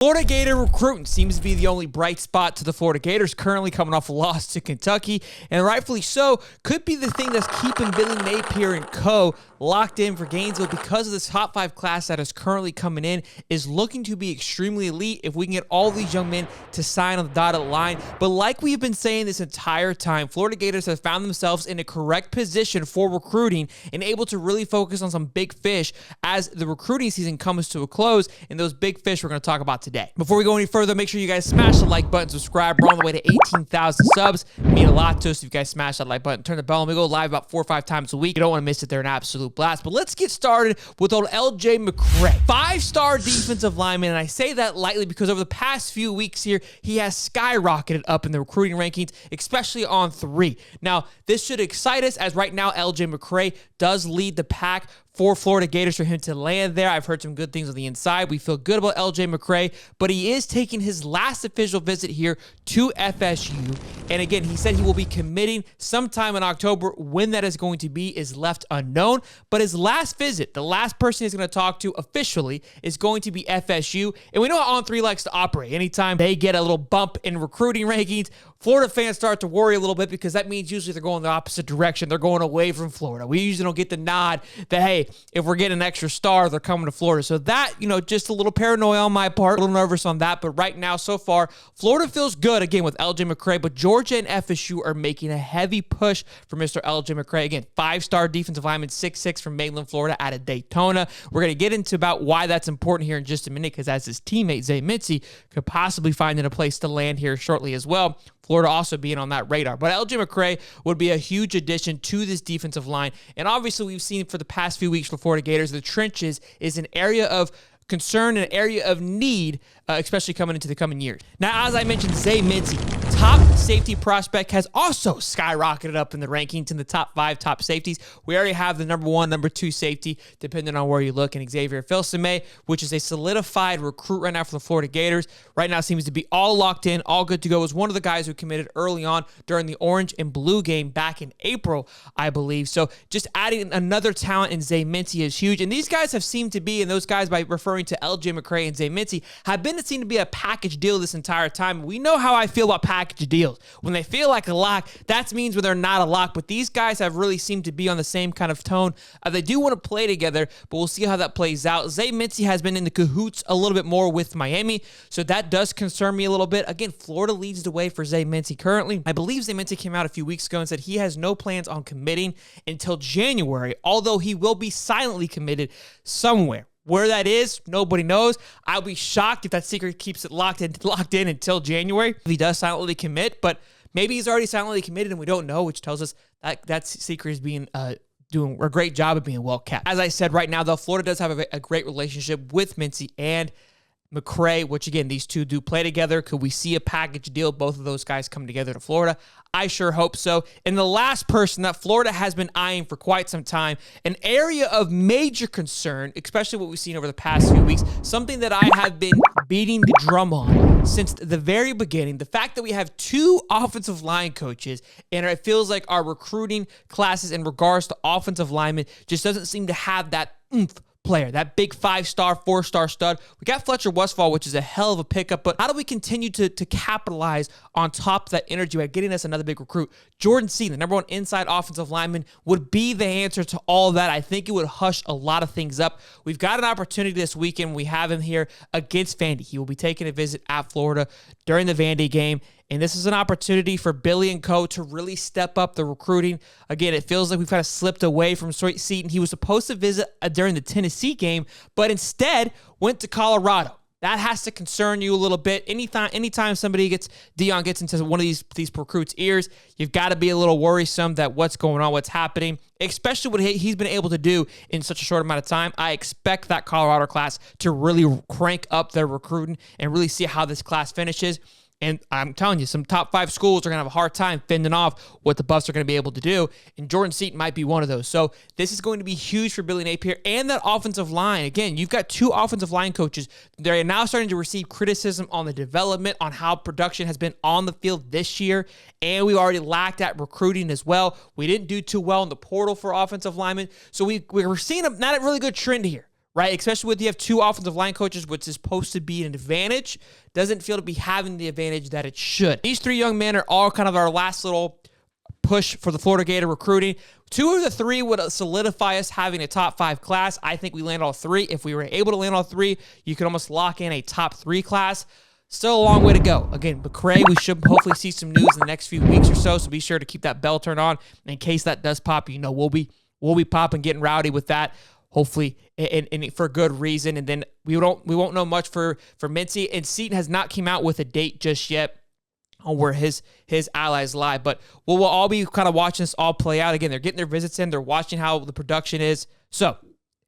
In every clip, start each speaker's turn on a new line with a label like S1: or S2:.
S1: Florida Gator recruitment seems to be the only bright spot to the Florida Gators, currently coming off a loss to Kentucky, and rightfully so, could be the thing that's keeping Billy Napier and co. locked in for Gainesville because of this top 5 class that is currently coming in is looking to be extremely elite if we can get all these young men to sign on the dotted line. But like we've been saying this entire time, Florida Gators have found themselves in a correct position for recruiting and able to really focus on some big fish as the recruiting season comes to a close, and those big fish we're going to talk about today. Before we go any further, make sure you guys smash the like button, subscribe. We're on the way to 18,000 subs. It means a lot to us if you guys smash that like button, turn the bell, and we go live about 4 or 5 times a week. You don't want to miss it. They're an absolute blast. But let's get started with old LJ McCrae. 5-star defensive lineman, and I say that lightly because over the past few weeks here, he has skyrocketed up in the recruiting rankings, especially on 3. Now, this should excite us as right now LJ McCrae does lead the pack for Florida Gators for him to land there. I've heard some good things on the inside. We feel good about LJ McCrae, but he is taking his last official visit here to FSU. And again, he said he will be committing sometime in October. When that is going to be is left unknown. But his last visit, the last person he's going to talk to officially is going to be FSU. And we know how On3 likes to operate. Anytime they get a little bump in recruiting rankings, Florida fans start to worry a little bit because that means usually they're going the opposite direction. They're going away from Florida. We usually don't get the nod that, hey, if we're getting an extra star, they're coming to Florida. So that, just a little paranoia on my part, a little nervous on that. But right now, so far, Florida feels good, again, with LJ McCrae. But Georgia and FSU are making a heavy push for Mr. LJ McCrae. Again, 5-star defensive lineman, 6'6" from Mainland, Florida, out of Daytona. We're going to get into about why that's important here in just a minute, because as his teammate, Z Mincy, could possibly find a place to land here shortly as well. Florida also being on that radar. But LJ McCrae would be a huge addition to this defensive line. And obviously, we've seen for the past few weeks for Florida Gators, the trenches is an area of concern, an area of need, especially coming into the coming years. Now, as I mentioned, Z Mincy, top safety prospect, has also skyrocketed up in the rankings in the top 5 top safeties. We already have the number 1, number 2 safety, depending on where you look, in Xavier Filsaime, which is a solidified recruit right now for the Florida Gators. Right now seems to be all locked in, all good to go. Was one of the guys who committed early on during the orange and blue game back in April, I believe. So just adding another talent in Z Mincy is huge. And these guys have seemed to be, and those guys by referring to LJ McCrae and Z Mincy, have been seen to be a package deal this entire time. We know how I feel about package deals. When they feel like a lock, that means when they're not a lock. But these guys have really seemed to be on the same kind of tone. They do want to play together, but we'll see how that plays out. Z Mincy has been in the cahoots a little bit more with Miami, so that does concern me a little bit. Again, Florida leads the way for Z Mincy currently. I believe Z Mincy came out a few weeks ago and said he has no plans on committing until January, although he will be silently committed somewhere. Where that is, nobody knows. I'll be shocked if that secret keeps it locked in until January, if he does silently commit. But maybe he's already silently committed and we don't know, which tells us that that secret is being doing a great job of being well kept. As I said, right now, though, Florida does have a great relationship with Mincy and McCrae, which, again, these two do play together. Could we see a package deal, both of those guys come together to Florida? I sure hope so. And the last person that Florida has been eyeing for quite some time, an area of major concern, especially what we've seen over the past few weeks, something that I have been beating the drum on since the very beginning, the fact that we have 2 offensive line coaches, and it feels like our recruiting classes in regards to offensive linemen just doesn't seem to have that oomph player, that big 5-star, 4-star stud. We got Fletcher Westphal, which is a hell of a pickup, but how do we continue to capitalize on top of that energy by getting us another big recruit? Jordan Seaton, the number 1 inside offensive lineman, would be the answer to all that. I think it would hush a lot of things up. We've got an opportunity this weekend. We have him here against Vandy. He will be taking a visit at Florida during the Vandy game. And this is an opportunity for Billy and co. to really step up the recruiting. Again, it feels like we've kind of slipped away from Seaton. He was supposed to visit during the Tennessee game, but instead went to Colorado. That has to concern you a little bit. Anytime Deion gets into one of these recruits' ears, you've got to be a little worrisome that what's going on, what's happening, especially what he's been able to do in such a short amount of time. I expect that Colorado class to really crank up their recruiting and really see how this class finishes. And I'm telling you, some top 5 schools are going to have a hard time fending off what the Buffs are going to be able to do. And Jordan Seaton might be one of those. So this is going to be huge for Billy Napier and that offensive line. Again, you've got 2 offensive line coaches. They're now starting to receive criticism on the development, on how production has been on the field this year. And we already lacked at recruiting as well. We didn't do too well in the portal for offensive linemen. So we're seeing not a really good trend here. right? Especially when you have 2 offensive line coaches, which is supposed to be an advantage, doesn't feel to be having the advantage that it should. These 3 young men are all kind of our last little push for the Florida Gator recruiting. 2 of the 3 would solidify us having a top 5 class. I think we land all 3. If we were able to land all 3, you could almost lock in a top 3 class. Still a long way to go. Again, McCrae, we should hopefully see some news in the next few weeks or so be sure to keep that bell turned on. In case that does pop, we'll be popping, getting rowdy with that, hopefully, and for good reason. And then we won't know much for Mincy. And Seton has not came out with a date just yet on where his allies lie. But we'll all be kind of watching this all play out. Again, they're getting their visits in. They're watching how the production is. So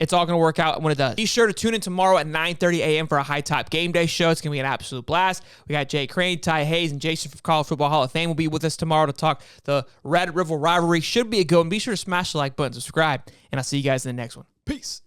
S1: it's all going to work out when it does. Be sure to tune in tomorrow at 9:30 a.m. for a Hightop Game Day show. It's going to be an absolute blast. We got Jay Crane, Ty Hayes, and Jason from College Football Hall of Fame will be with us tomorrow to talk the Red River rivalry. Should be a good one. Be sure to smash the like button, subscribe, and I'll see you guys in the next one. Peace.